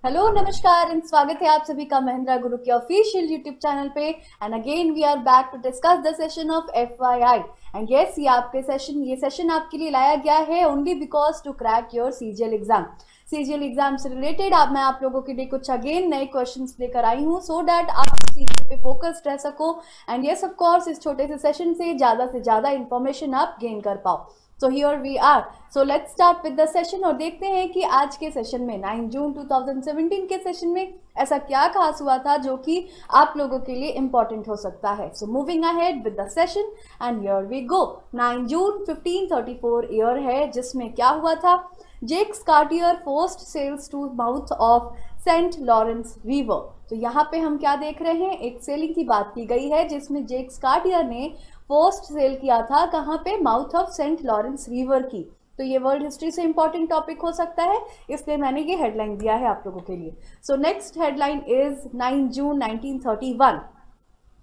Hello नमस्कार and स्वागत है आप सभी का महिंद्रा गुरु के ऑफिशियल यूट्यूब चैनल पे। And again we are back to discuss the session of FYI। And yes, ये सेशन आपके लिए लाया गया है only because to crack your CGL exam. CGL exam से रिलेटेड मैं आप लोगों के लिए कुछ अगेन नए क्वेश्चंस लेकर आई हूँ सो दैट आप CGL पे फोकस्ड रह सको। एंड यस ऑफ कोर्स इस छोटे से सेशन से ज़्यादा इंफॉर्मेशन आप गेन कर पाओ। So here we are. So let's start with the session और देखते हैं कि आज के सेशन में 9 जून 2017 के सेशन में ऐसा क्या खास हुआ था जो कि आप लोगों के लिए इम्पोर्टेंट हो सकता है। So moving ahead with the session and here we go. 9 जून 1534 ईयर है जिसमें क्या हुआ था। Jacques Cartier forced sails to mouth of Saint Lawrence river. तो यहाँ पे हम क्या देख रहे हैं, एक सेलिंग की बात की गई है जिसमें जेक्स कार्टियर ने पोस्ट सेल किया था कहाँ पे, mouth of Saint Lawrence river की। तो ये वर्ल्ड हिस्ट्री से इंपॉर्टेंट टॉपिक हो सकता है, इसलिए मैंने ये हेडलाइन दिया है आप लोगों के लिए। So next headline is 9 June 1931।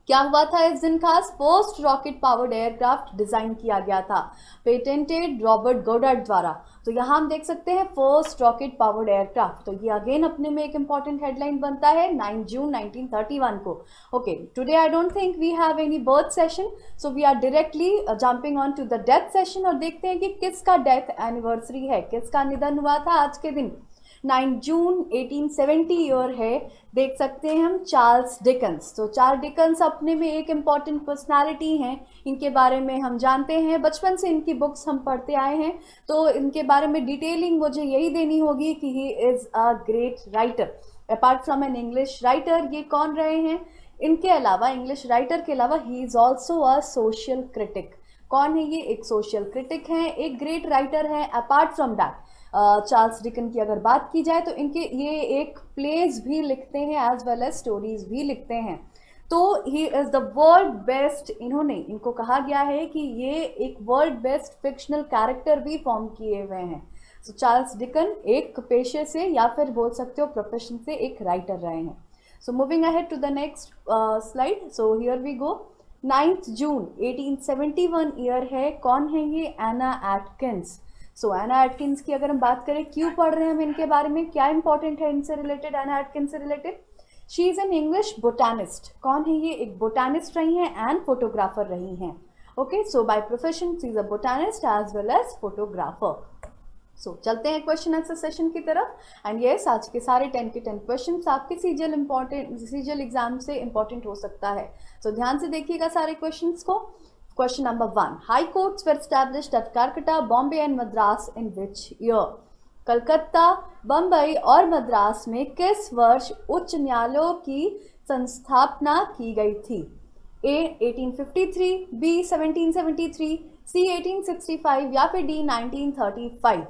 क्या हुआ था इस दिन खास, first rocket powered aircraft design किया गया था, पेटेंटेड रॉबर्ट गोडार्ड द्वारा। तो यहाँ हम देख सकते हैं फर्स्ट रॉकेट पावर्ड एयरक्राफ्ट। तो ये अगेन अपने में एक इंपॉर्टेंट हेडलाइन बनता है 9 जून 1931 को। Okay, today I don't think we have any birth session, so we are directly jumping on to the death session और देखते हैं कि किसका डेथ एनिवर्सरी है, किसका निधन हुआ था आज के दिन। 9 जून 1870 ईयर है, देख सकते हैं हम चार्ल्स डिकन्स। तो चार्ल्स डिकन्स अपने में एक इम्पॉर्टेंट पर्सनालिटी हैं, इनके बारे में हम जानते हैं, बचपन से इनकी बुक्स हम पढ़ते आए हैं। तो इनके बारे में डिटेलिंग मुझे यही देनी होगी कि he is a great writer. Apart from an English writer, ये कौन रहे हैं, इनके अलावा इंग्लिश राइटर के अलावा he is also a social critic. कौन है ये, एक सोशल क्रिटिक हैं, एक ग्रेट राइटर हैं। Apart from that Charles Dickens की अगर बात की जाए तो इनके ये एक प्लेज भी लिखते हैं एज वेल एज स्टोरीज भी लिखते हैं। तो he is the world best, इनको कहा गया है कि ये एक वर्ल्ड बेस्ट फिक्शनल कैरेक्टर भी फॉर्म किए हुए हैं। सो चार्ल्स डिकन एक पेशे से या फिर बोल सकते हो प्रोफेशन से एक राइटर रहे हैं। So moving ahead to the next slide. So here we go. 9 June 1871 year है, कौन है ये, एना एटकिंस। सो एना एटकिंस की अगर हम बात करें, क्यों पढ़ रहे हैं हम इनके बारे में, क्या इंपॉर्टेंट है इनसे रिलेटेड, एना एटकिंस से related. She is an English botanist. कौन है ये, एक बोटानिस्ट रही हैं एंड फोटोग्राफर रही हैं। Okay, so by profession she is a botanist as well as photographer. So चलते हैं क्वेश्चन आंसर सेशन की तरफ। एंड यस, आज के सारे 10 के 10 क्वेश्चन आपके सीजीएल एग्जाम से इंपॉर्टेंट हो सकता है। सो ध्यान से देखिएगा सारे क्वेश्चंस को। Question number 1. High courts were established at Calcutta, Bombay and Madras in which year? Calcutta, Bombay और मद्रास में किस वर्ष उच्च न्यायालयों की संस्थापना की गई थी। A 1853, B 1773, C 1865 या फिर D 1935।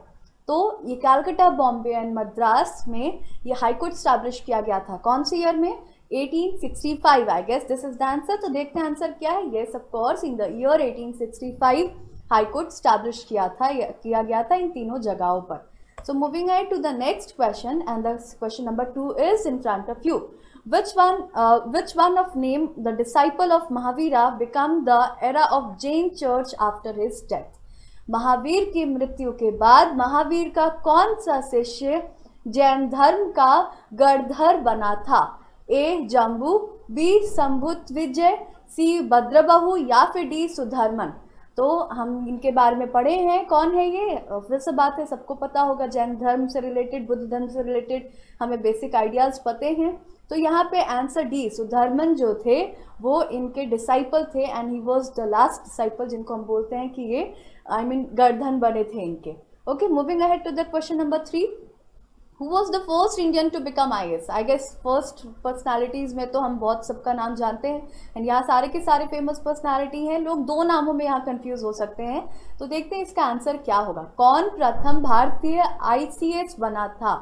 तो ये कलकत्ता, बॉम्बे एंड मद्रास में ये हाई कोर्ट स्टैब्लिश किया गया था, कौन से ईयर में, 1865। I guess this is the answer. तो देखते हैं आंसर क्या है। Yes of course, in the year 1865 high court establish किया गया था इन तीनों जगहों पर। So moving ahead to the next question and the question number 2 is in front of you. which one of name the disciple of Mahavira become the era of Jain church after his death? Mahavir की मृत्यु के बाद महावीर का कौन सा शिष्य जैन धर्म का गढ़धर बना था। ए जम्बू, बी संभुतविजय, सी भद्रबहु या फिर डी सुधर्मन। तो हम इनके बारे में पढ़े हैं, कौन है ये, फिर से बात है, सबको पता होगा, जैन धर्म से रिलेटेड, बुद्ध धर्म से रिलेटेड हमें बेसिक आइडियाज पते हैं। तो यहाँ पे आंसर डी, सुधर्मन जो थे वो इनके डिसाइपल थे and he was the last disciple, जिनको हम बोलते हैं कि ये गढ़धन बने थे इनके। Okay, moving ahead to the question number 3। Who was the first Indian to become IAS? I guess first personalities में तो हम बहुत सबका नाम जानते हैं एंड यहाँ सारे के सारे फेमस पर्सनालिटी हैं। लोग दो नामों में यहाँ कंफ्यूज हो सकते हैं, तो देखते हैं इसका आंसर क्या होगा। कौन प्रथम भारतीय ICS बना था।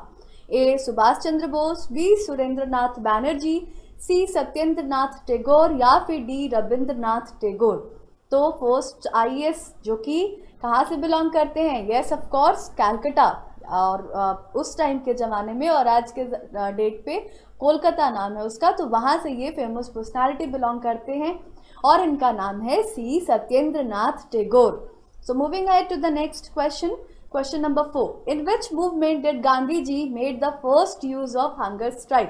ए सुभाष चंद्र बोस, बी सुरेंद्रनाथ बैनर्जी, सी सत्येंद्रनाथ टैगोर या फिर डी रविंद्रनाथ टैगोर। तो फर्स्ट IAS जो कि कहाँ से बिलोंग करते हैं, येस ऑफ कोर्स कैलकाटा, और उस टाइम के ज़माने में और आज के डेट पे कोलकाता नाम है उसका, तो वहाँ से ये फेमस पर्सनालिटी बिलोंग करते हैं और इनका नाम है C Satyendranath Tagore. So moving ahead to the next question. Question number 4, in which movement did Gandhi ji made the first use of hunger strike?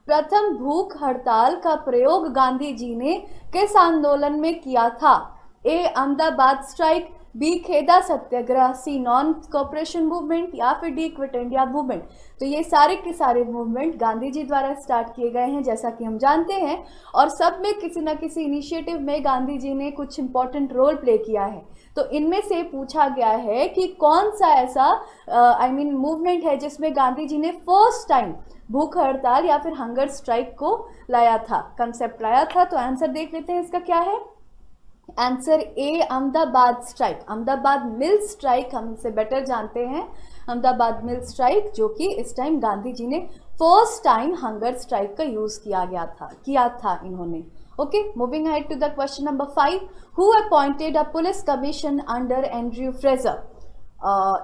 प्रथम भूख हड़ताल का प्रयोग गांधी जी ने किस आंदोलन में किया था? ए अहमदाबाद स्ट्राइक, बी खेदा सत्याग्रह, सी नॉन कॉपरेशन मूवमेंट या फिर डी क्विट इंडिया मूवमेंट। तो ये सारे के सारे मूवमेंट गांधी जी द्वारा स्टार्ट किए गए हैं जैसा कि हम जानते हैं, और सब में किसी न किसी इनिशिएटिव में गांधी जी ने कुछ इंपॉर्टेंट रोल प्ले किया है। तो इनमें से पूछा गया है कि कौन सा ऐसा मूवमेंट है जिसमें गांधी जी ने फर्स्ट टाइम भूख हड़ताल या फिर हंगर स्ट्राइक को लाया था, कंसेप्ट लाया था। तो आंसर देख लेते हैं इसका क्या है। Answer A Ahmedabad strike, Ahmedabad mill strike हम इसे बेटर जानते हैं, अहमदाबाद मिल स्ट्राइक, जो कि इस टाइम गांधी जी ने फर्स्ट टाइम हंगर स्ट्राइक का यूज किया था इन्होंने। Okay, moving ahead to the question number 5, who appointed a police commission under Andrew Fraser?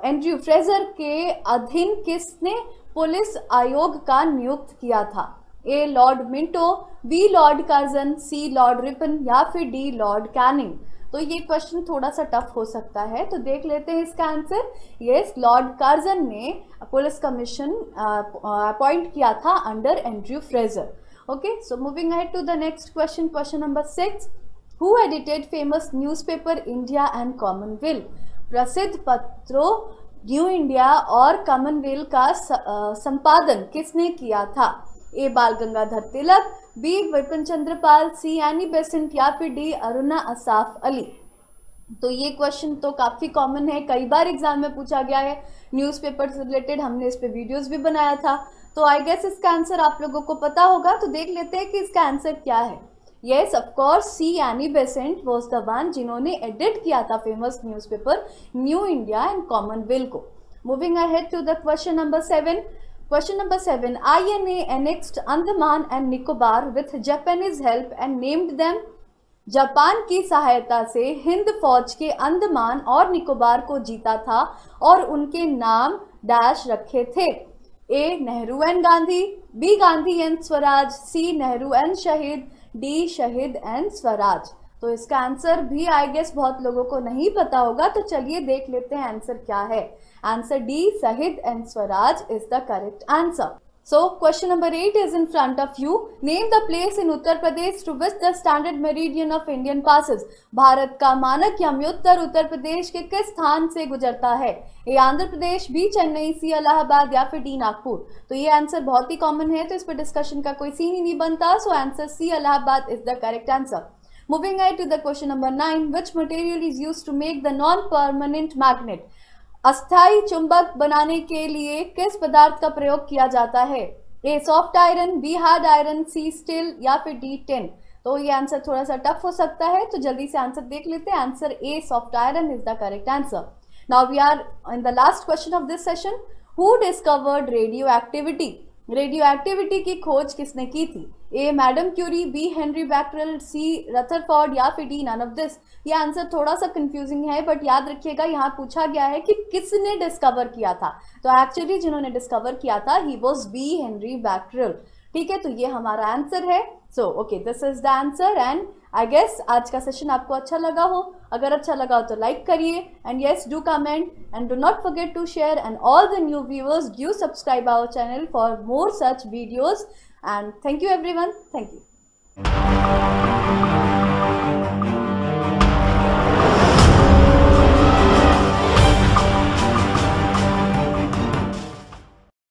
Andrew Fraser के अधीन किसने पुलिस आयोग का नियुक्त किया था? A Lord Minto, B Lord Curzon, C Lord Ripon या फिर डी लॉर्ड कैनिंग। तो ये क्वेश्चन थोड़ा सा टफ हो सकता है, तो देख लेते हैं इसका आंसर। यस, लॉर्ड कर्जन ने पुलिस कमीशन अपॉइंट किया था under Andrew Fraser. Okay, so moving ahead to the next question, question number 6, who edited famous newspaper India and Commonwealth? प्रसिद्ध पत्रों न्यू इंडिया और कॉमनवेल्थ का संपादन किसने किया था? ए बाल गंगाधर तिलक, बी विपिन चंद्र पाल, सी एनी बेसेंट या फिर डी अरुणा असाफ अली। तो ये क्वेश्चन तो काफ़ी कॉमन है, कई बार एग्जाम में पूछा गया है, न्यूज़पेपर से रिलेटेड हमने इस पे वीडियोस भी बनाया था। तो आई गेस इसका आंसर आप लोगों को पता होगा, तो देख लेते हैं कि इसका आंसर क्या है। Yes, of course, C Annie Besant was the one जिन्होंने एडिट किया था famous newspaper New India and Commonwealth को। Moving ahead to the question number 7, Question number 7, INA annexed Andaman and Nicobar with Japanese help and named them? Japan की सहायता से हिंद फौज के अंडमान और निकोबार को जीता था और उनके नाम डैश रखे थे। A Nehru and Gandhi, B Gandhi and Swaraj, C Nehru and Shaheed, D Shaheed and Swaraj. तो इसका आंसर भी आई गेस बहुत लोगों को नहीं पता होगा, तो चलिए देख लेते हैं आंसर क्या है। Answer D Shaheed and Swaraj is the correct answer. So question number 8 is in front of you. Name the place in Uttar Pradesh through which the standard meridian of Indian passes. Bharat का मानक यमयुत्तर उत्तर प्रदेश के किस स्थान से गुजरता है? ए आंध्र प्रदेश, बी चेन्नई, सी इलाहाबाद या फिर डी नागपुर। तो ये आंसर बहुत ही कॉमन है, तो इस पर डिस्कशन का कोई सीन ही नहीं बनता। So answer C Allahabad is the correct answer. Moving ahead to the question number 9, which material is used to make the non-permanent magnet? अस्थायी चुंबक बनाने के लिए किस पदार्थ का प्रयोग किया जाता है? A soft iron, B hard iron, C steel या फिर डी टिन। तो ये आंसर थोड़ा सा टफ हो सकता है, तो जल्दी से आंसर देख लेते हैं। Answer A soft iron is the correct answer. Now we are in the last question of this session. Who discovered radio activity? Radio activity की खोज किसने की थी? A Madam Curie, B Henri Becquerel, C Rutherford या फिर D none of this. ये answer थोड़ा सा कंफ्यूजिंग है, बट याद रखिएगा यहाँ पूछा गया है कि किसने डिस्कवर किया था। तो एक्चुअली जिन्होंने डिस्कवर किया था he was B Henri Becquerel. ठीक है, तो ये हमारा आंसर है। So okay, this is the answer and I guess आज का सेशन आपको अच्छा लगा हो। अगर अच्छा लगा हो तो लाइक करिए and yes do comment and do not forget to share and all the new viewers do subscribe our channel for more such videos and thank you everyone, thank you.